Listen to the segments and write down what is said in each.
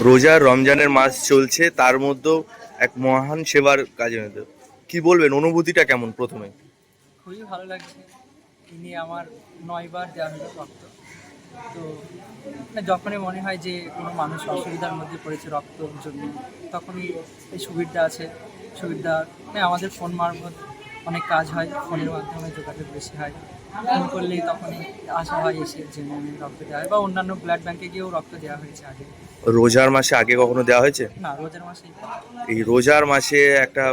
রোজা রমজানের মাস চলছে, তার মধ্যেও এক মহান সেবার কাজে নিত। কি বলবেন, অনুভূতিটা কেমন প্রথমে? খুবই ভালো লাগছে। ইনি আমার ৯ বার দেওয়া হলো রক্ত। তো যখনই মনে হয় যে কোনো মানুষ অসুবিধার মধ্যে পড়েছে রক্তর জন্য, তখনই এই সুবিধা আছে। সুবিধা আমাদের ফোন মারফত অনেক কাজ হয়, ফোনের মাধ্যমে যোগাযোগ বেশি হয়। ফোন করলেই তখনই আসা হয়, এসে জেনে নিয়ে রক্ত দেওয়া হয়, বা অন্যান্য ব্লাড ব্যাংকে গিয়েও রক্ত দেওয়া হয়েছে আগে। রোজার মাসে আগে কখনো দেওয়া হয়েছে? না, রোজার মাসেই পাওয়া। এই রোজার মাসে একটা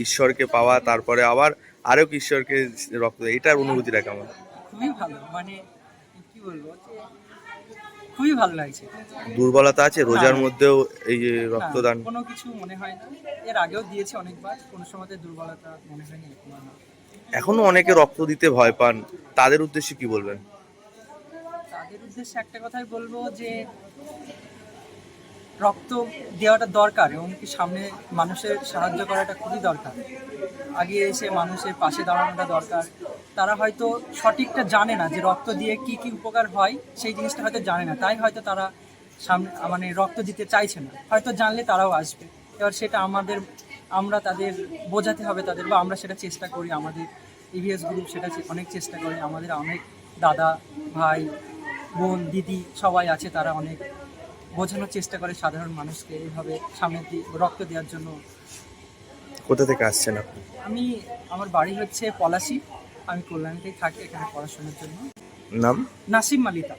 ঈশ্বরকে পাওয়া, তারপরে আবার আরেক ঈশ্বরকে রক্ত দেয়, এটার অনুভূতিটা কেমন? খুবই ভালো, মানে কি বলবো যে খুবই ভালো লাগছে। দুর্বলতা আছে না, রোজার না, মধ্যেও এই যে না, রক্তদান? কোনো কিছু মনে হয় না। এর আগেও দিয়েছি অনেকবার, কোনো সময়তে দুর্বলতা মনে হয়নি, এখনো না। এখনো অনেকে রক্ত দিতে ভয় পান, তাদের উদ্দেশ্যে কি বলবেন? তাদের উদ্দেশ্যে একটা কথাই বলবো যে রক্ত দেওয়াটা দরকার, এবং কি সামনে মানুষের সাহায্য করাটা খুবই দরকার। আগে এসে মানুষের পাশে দাঁড়ানোটা দরকার। তারা হয়তো সঠিকটা জানে না যে রক্ত দিয়ে কি কি উপকার হয়, সেই জিনিসটা হয়তো জানে না, তাই হয়তো তারা সামনে মানে রক্ত দিতে চাইছে না। হয়তো জানলে তারাও আসবে। এবার সেটা আমরা তাদের বোঝাতে হবে তাদের, বা আমরা সেটা চেষ্টা করি। আমাদের ইভিএস গ্রুপ সেটা অনেক চেষ্টা করে। আমাদের অনেক দাদা, ভাই, বোন, দিদি সবাই আছে, তারা অনেক বোঝানোর চেষ্টা করে সাধারণ মানুষকে এইভাবে সামনের দিকে রক্ত দেওয়ার জন্য। কোথা থেকে আসছেন আপনি? আমি আমার বাড়ি হচ্ছে পলাশী। আমি কল্যাণীতেই থাকি, এখানে পড়াশোনার জন্য। নাম? নাসিম মালিতা।